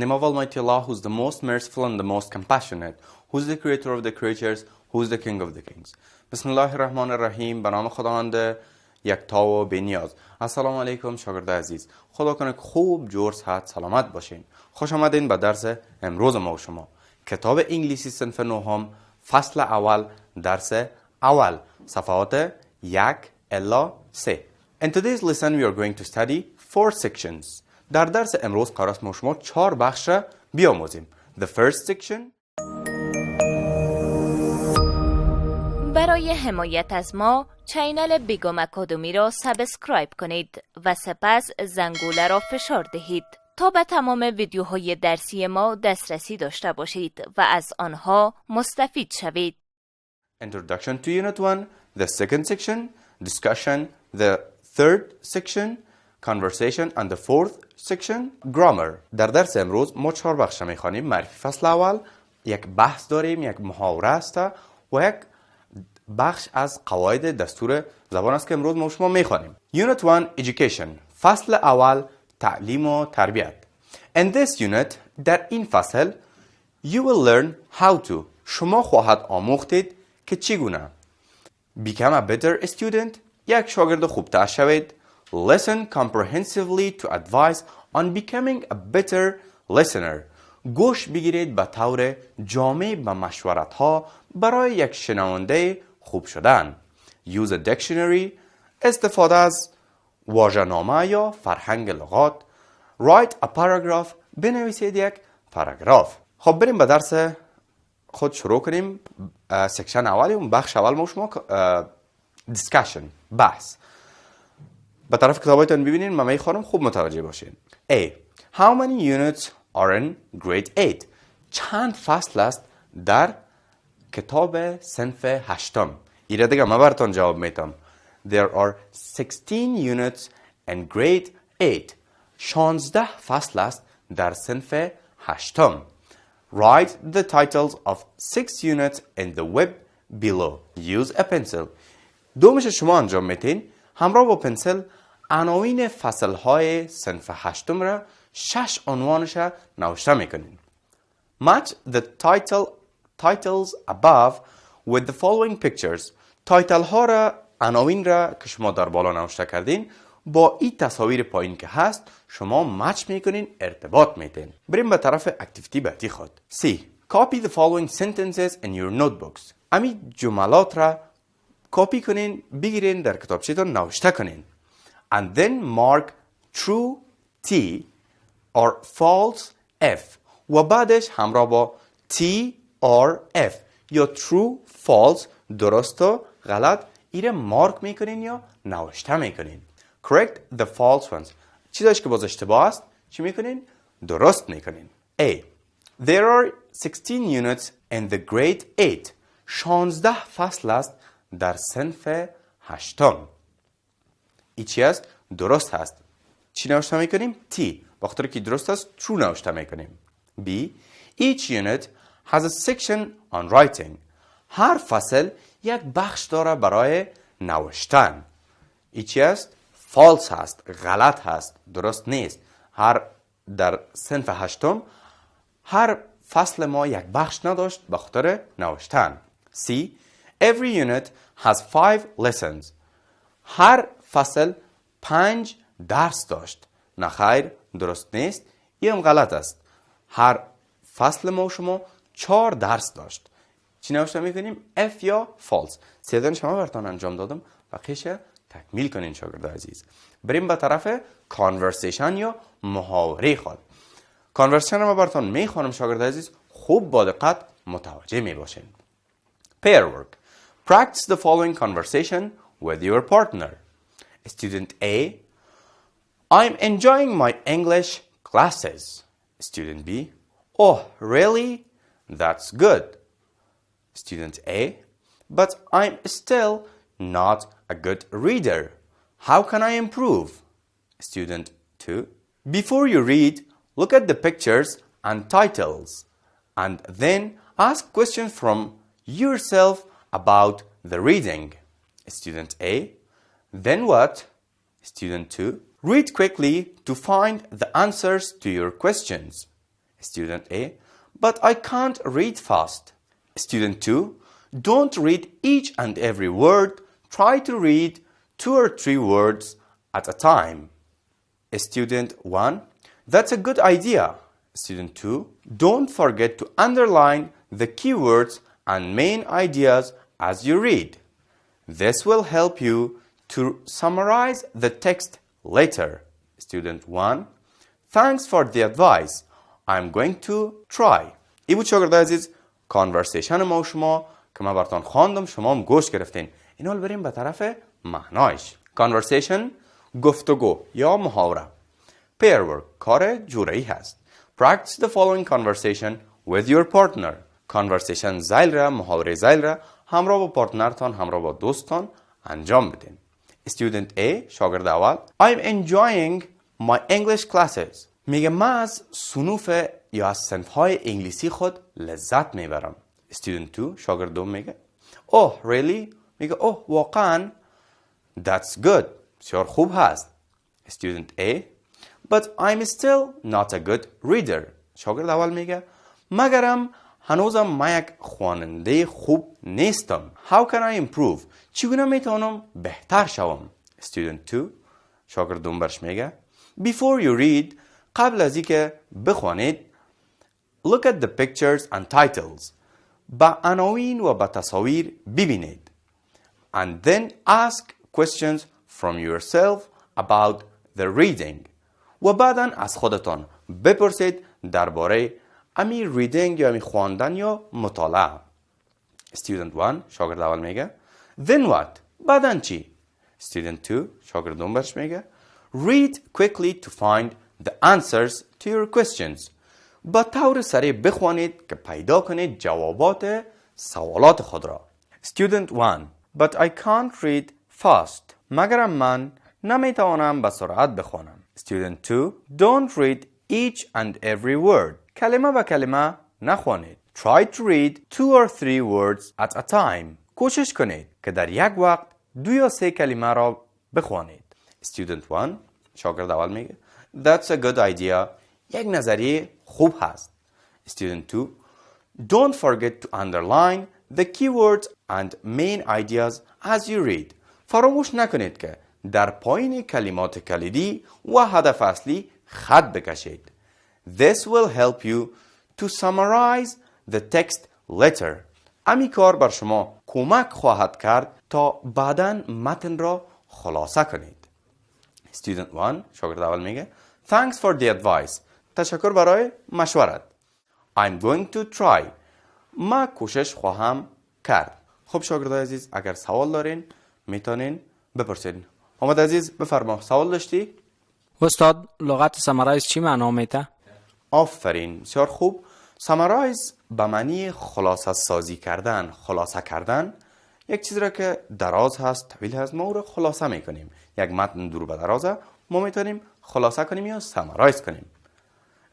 name of Almighty Allah, who is the most merciful and the most compassionate, who is the creator of the creatures, who is the king of the kings. بسم الله الرحمن الرحیم. به نام خداوند یکتا و بی‌نیاز. السلام علیکم شاگردان عزیز. خدا کنه که خوب جور صحت سلامت باشین. خوش آمدین به درس امروز ما و شما. کتاب انگلیسی صنف نهم فصل اول درس اول صفحات 1 الی 3. In today's lesson we are going to study 4 sections. در درس امروز قرار است ما شما 4 بخش را بیاموزیم. The first section. برای حمایت از ما چینل بیگم آکادمی را سابسکرایب کنید و سپس زنگوله را فشار دهید تا به تمام ویدیوهای درسی ما دسترسی داشته باشید و از آنها مستفید شوید. Introduction to Unit 1, the second section, discussion, the third section, conversation and the fourth section, grammar. در درس امروز ما 4 بخش می‌خوانیم. معرفی فصل اول، یک بحث داریم، یک محاوره است و یک بخش از قواعد دستور زبان است که امروز ما شما می‌خوانیم. Unit 1, education. فصل اول، تعلیم و تربیت. In this unit, در این فصل you will learn how to. شما خواهد آموختید که چگونه become a better student. یک شاگرد خوبتر شوید. Listen comprehensively to advice on becoming a better listener. گوش بگیرید به طور جامع به مشورت ها برای یک شنونده خوب شدن. Use a dictionary. استفاده از واژه‌نامه یا فرهنگ لغات. Write a paragraph. بنویسید یک پاراگراف. خب بریم به درس خود شروع کنیم. سکشن اولی اون بخش اول ما شما discussion بحث. به طرف کتابایتون ببینید من میخوانم خوب متوجه باشین. A. How many units are in grade 8? چند فصل است در کتاب صنف هشتم؟ ایره دیگه من براتون جواب میتم. There are 16 units in grade 8. 16 فصل است در صنف هشتم. Write the titles of 6 units in the web below. Use a pencil. دومش شما انجام میتین همراه با پنسل عناوین فصلهای صنف هشتم را 6 عنوانش را نوشته میکنین. Match the titles above with the following pictures. تایتل ها را عناوین را که شما در بالا نوشته کردین با این تصاویر پایین که هست شما مچ میکنین، ارتباط میتین. بریم به طرف اکتیویتی بعدی خود. C. Copy the following sentences in your notebooks. امی جملات را کپی کنین، بگیرین در کتابچه‌تون نوشته کنین. And then mark true T or false F. و بعدش همراه با T or F یا true false درست و غلط ایره مارک میکنین یا نوشته میکنین. Correct the false ones. چیزایش که باز اشتباه است چی میکنین؟ درست میکنین. A. There are 16 units in the grade 8. 16 فصل است در صنف هشتم. ای چی است؟ درست هست. چی نوشته میکنیم؟ T. وقتی که درست است true نوشته میکنیم. B. Each unit has a section on writing. هر فصل یک بخش داره برای نوشتن. ای چی است؟ false هست، غلط هست، درست نیست. در صنف هشتم هر فصل ما یک بخش نداشت به خاطر نوشتن. C. Every unit has 5 lessons. هر فصل 5 درس داشت. نه خیر، درست نیست. این غلط است. هر فصل ما شما 4 درس داشت. چی نوشته میکنیم؟ F یا false. سیدن شما براتون انجام دادم و قیش تکمیل کنین شاگرد عزیز. بریم به طرف کانورسیشن یا محاوره خود. کانورسیشن رو براتون میخوانم شاگرد عزیز، خوب با دقت متوجه میباشین. Pair work. Practice the following conversation with your partner. Student A. I'm enjoying my English classes. Student B. Oh, really? That's good. Student A. But I'm still not a good reader. How can I improve? Student 2. Before you read, look at the pictures and titles, and then ask questions from yourself about the reading. Student A. Then what? Student 2. Read quickly to find the answers to your questions. Student A: But I can't read fast. Student 2: Don't read each and every word. Try to read 2 or 3 words at a time. Student 1: That's a good idea. Student 2: Don't forget to underline the keywords and main ideas as you read. This will help you to summarize the text later. Student 1: Thanks for the advice. I'm going to try. ای بود شاگردای عزیز کانورسیشن ما و شما که من براتون خواندم، شما هم گوش گرفتین. این حال بریم به طرف معنایش. کانورسیشن گفتگو یا محاوره. Pair work کار جورایی هست. Practice the following conversation with your partner. کانورسیشن زیل را، محاوره زیل را همراه با پارتنرتان، همراه با دوستان انجام بدین. Student A شاگرد اول: I'm enjoying my English classes. میگه من از صنوف یا از صنف‌های انگلیسی خود لذت میبرم. Student 2 شاگرد دوم میگه: Oh really؟ میگه اوه واقعا. That's good. بسیار خوب هست. Student A: But I'm still not a good reader. شاگرد اول میگه مگرم هنوزم من یک خواننده خوب نیستم. How can I improve؟ چگونه میتونم بهتر شوم؟ Student 2 شاگرد دوم برش میگه Before you read قبل از اینکه بخوانید Look at the pictures and titles. با عناوین و با تصاویر ببینید. And then ask questions from yourself about the reading. و بعداً از خودتان بپرسید درباره امی ریدینگ یا امی خواندن یا مطالعه. Student 1 شاگرد اول میگه Then what؟ بعداً چی؟ Student 2 شاگرد دوم برش میگه Read quickly to find the answers to your questions. با طور سریع بخوانید که پیدا کنید جوابات سوالات خود را. Student 1 But I can't read fast. مگرم من نمیتوانم به سرعت بخوانم. Student 2 Don't read each and every word. کلمه به کلمه نخوانید. Try to read 2 or 3 words at a time. کوشش کنید که در یک وقت 2 یا 3 کلمه را بخوانید. Student 1 شاگرد اول میگه That's a good idea. یک نظریه خوب هست. Student 2 Don't forget to underline the keywords and main ideas as you read. فراموش نکنید که در پایین کلمات کلیدی و هدف اصلی خط بکشید. This will help you to summarize the text later. امی کار بر شما کمک خواهد کرد تا بعداً متن را خلاصه کنید. Student 1 شاگرد اول میگه Thanks for the advice. تشکر برای مشورت. I'm going to try. ما کوشش خواهم کرد. خب شاگردای عزیز اگر سوال دارین میتونین بپرسین. محمد عزیز بفرما سوال داشتی؟ استاد لغت سمرایز چی معنا میده؟ آفرین بسیار خوب. سمرایز به معنی خلاصه سازی کردن، خلاصه کردن. یک چیزی را که دراز هست، طویل هست، ما او را خلاصه میکنیم. یک متن دور به درازه ما میتونیم خلاصه کنیم یا سمرایز کنیم.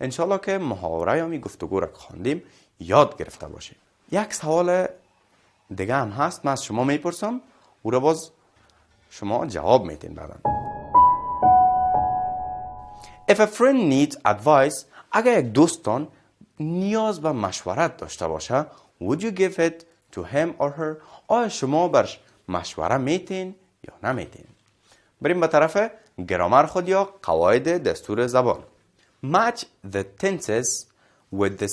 انشالله که محاوره یا گفتگو را خواندیم یاد گرفته باشیم. یک سوال دیگه هم هست، من از شما میپرسم او را باز شما جواب میتین بعداً. If a friend needs advice, اگر یک دوستان نیاز به مشورت داشته باشه would you give it to him or her؟ آیا شما برش مشوره میتین یا نمیتین؟ بریم به طرف گرامر خود یا قواعد دستور زبان. Match the tenses with the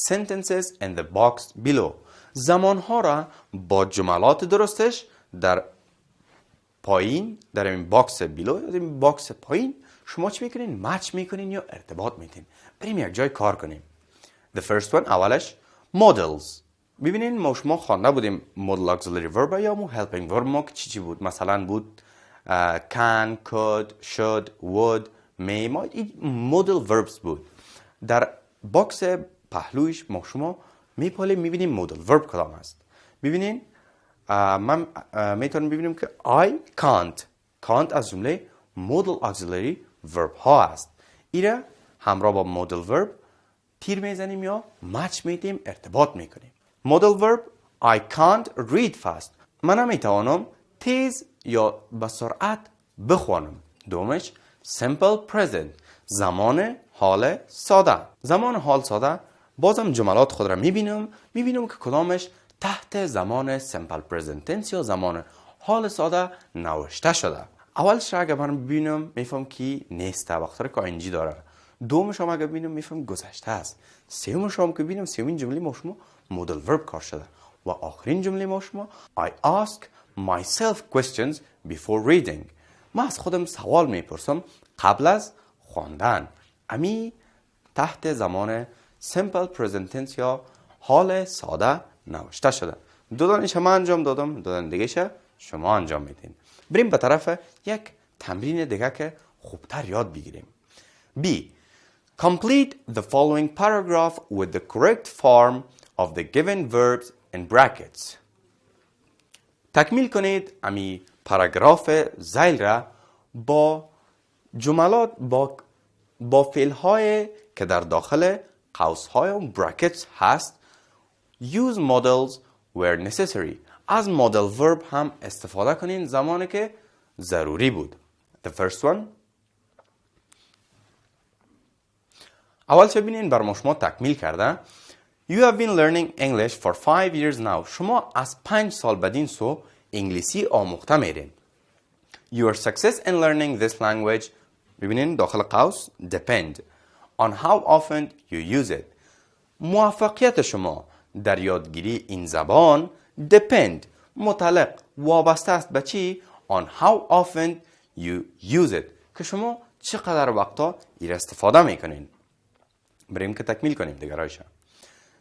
sentences in the box below. زمانها را با جملات درستش در پایین در این باکس بیلو یا این باکس پایین شما چی میکنین؟ مچ میکنین یا ارتباط میتین. بریم یک جای کار کنیم. The first one اولش models. ببینین ما شما خوانده بودیم model auxiliary verb یا مو helping verb ما که چی بود؟ مثلا بود can, could, should, would, may. ما این model verbs بود. در باکس پهلویش ما شما میبینیم model verb کدام است. ببینین من میتونم ببینیم که I can't از جمله model auxiliary verb ها است. ایره همراه با model verb تیر میزنیم یا مچ میدیم ارتباط میکنیم. model verb I can't read fast. من نمیتوانم تیز یا با سرعت بخوانم. دومش simple present. زمان حال ساده. زمان حال ساده بازم جملات خود را میبینم که کدامش تحت زمان سیمپل پرزنت تنس یا زمان حال ساده نوشته شده. اولش اگه من ببینم میفهم که نیسته وقتی که اینجی داره. دومش هم اگه ببینم میفهم گذشته است. سومش هم که ببینم سومین جمله ما شما مدل ورب کار شده و آخرین جمله ما شما I ask myself questions before reading. من از خودم سوال میپرسم قبل از خواندن. امی تحت زمان simple present tense یا حال ساده نوشته شده. دو دانش من انجام دادم، دو دانش دیگه شما انجام میدین. بریم به طرف یک تمرین دیگه که خوبتر یاد بگیریم. B. Complete the following paragraph with the correct form of the given verbs in brackets. تکمیل کنید امی پاراگراف زیل را با جملات با فعل های که در داخل قوس های و brackets هست. Use models where necessary. از مدل ورب هم استفاده کنین زمانی که ضروری بود. The first one. اول چه بینین بر شما تکمیل کرده. You have been learning English for 5 years now. شما از 5 سال بدین سو انگلیسی آموخته میرین. Your success in learning this language ببینین داخل قوس depend on how often you use it. موفقیت شما در یادگیری این زبان depend متعلق وابسته است به چی؟ on how often you use it که شما چقدر وقتا این استفاده میکنین. بریم که تکمیل کنیم دیگرایش.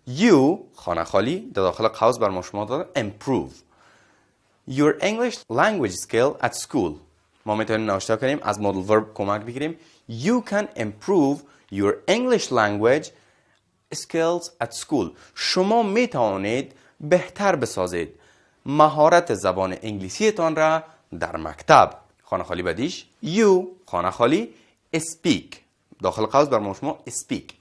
You خانه خالی در داخل قوس بر ما شما داده improve your English language skill at school. ما میتونیم نوشته کنیم از مدل ورب کمک بگیریم. You can improve your English language skills at school. شما میتوانید بهتر بسازید مهارت زبان انگلیسی تان را در مکتب. خانه خالی بدیش you خانه خالی speak داخل قوس بر ما شما speak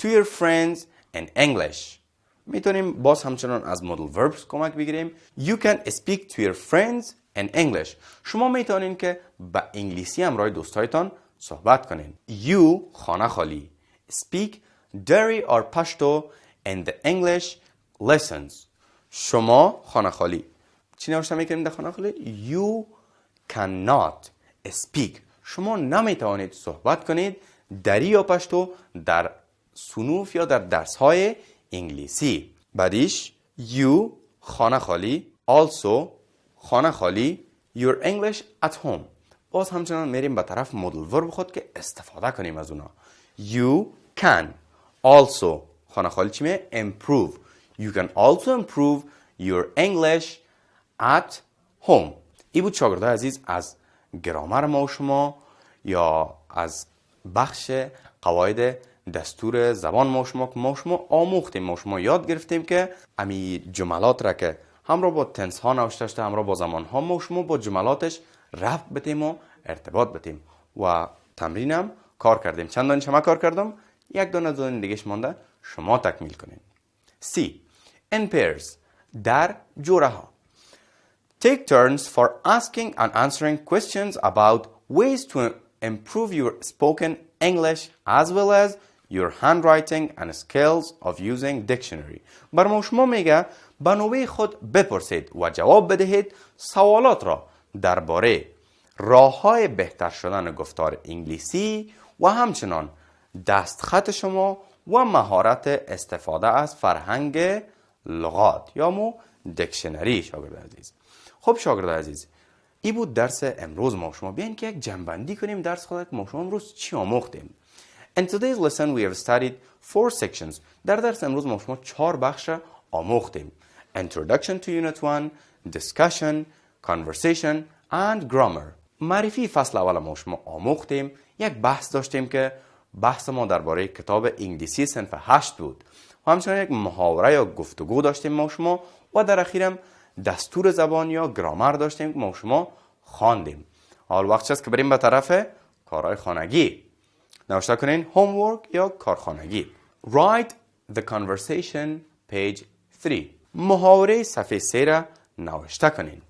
to your friends in English. میتونیم باز همچنان از مدل verbs کمک بگیریم. You can speak to your friends in English. شما میتونین که با انگلیسی همراه دوستایتان صحبت کنین. You خانه خالی speak Dari or Pashto in the English lessons. شما خانه خالی چی نوشته میکنیم در خانه خالی؟ You cannot speak. شما نمیتوانید صحبت کنید دری یا پشتو در صنوف یا در درس های انگلیسی. بعدیش you خانه خالی also خانه خالی your English at home. باز همچنان میریم به طرف مدل ورب خود که استفاده کنیم از اونا. You can also خانه خالی چی میه؟ improve. You can also improve your English at home. ای بود شاگردای عزیز از گرامر ما و شما یا از بخش قواعد دستور زبان ما شما آموختیم ما شما یاد گرفتیم که امی جملات را که همراه با تنس ها نوشته شده همراه با زمان ها ما شما با جملاتش ربط بدیم و ارتباط بدیم و تمرینم کار کردیم. چند دانش ما کار کردم؟ یک دانه دیگهش مانده شما تکمیل کنین. C. In pairs در جوره ها. Take turns for asking and answering questions about ways to improve your spoken English as well as your handwriting and skills of using dictionary. بر شما میگه به نوبه خود بپرسید و جواب بدهید سوالات را درباره راه‌های بهتر شدن گفتار انگلیسی و همچنان دستخط شما و مهارت استفاده از فرهنگ لغات یا مو دیکشنری. شاگرد عزیز خب شاگرد عزیز این بود درس امروز ما شما. بیاین که یک جنبندی کنیم درس خودت ما شما امروز چی آموختیم. In today's lesson we have studied 4 sections. در درس امروز ما شما 4 بخش آموختیم. Introduction to Unit 1, Discussion, Conversation and Grammar. معرفی فصل اول ما شما آموختیم. یک بحث داشتیم که بحث ما درباره کتاب انگلیسی صنف 8 بود. و همچنین یک محاوره یا گفتگو داشتیم ما شما و در اخیرم دستور زبان یا گرامر داشتیم که ما شما خواندیم. حال وقت است که بریم به طرف کارهای خانگی. نوشته کنین homework یا کارخانگی. Write the conversation page 3. محاوره صفحه 3 را نوشته کنین.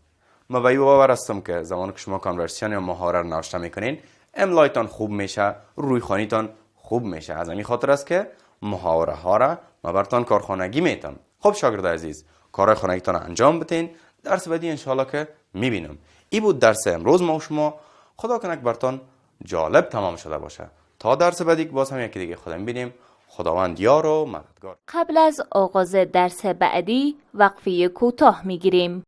من به این باور هستم که زمانی که شما کانورسیون یا محاوره را نوشته میکنین املایتان خوب میشه، روی خوانیتان خوب میشه. از همین خاطر است که محاوره ها را ما براتان کارخانگی میتم. خب شاگردای عزیز، کارهای خانگیتان انجام بتین. درس بعدی انشالله که میبینم. این بود درس امروز ما و شما. خدا کنه براتان جالب تمام شده باشه. تا درس بعدی باز هم یکی دیگه خدا میبینیم. خداوند یار و مددگار. قبل از آغاز درس بعدی وقفه کوتاه میگیریم.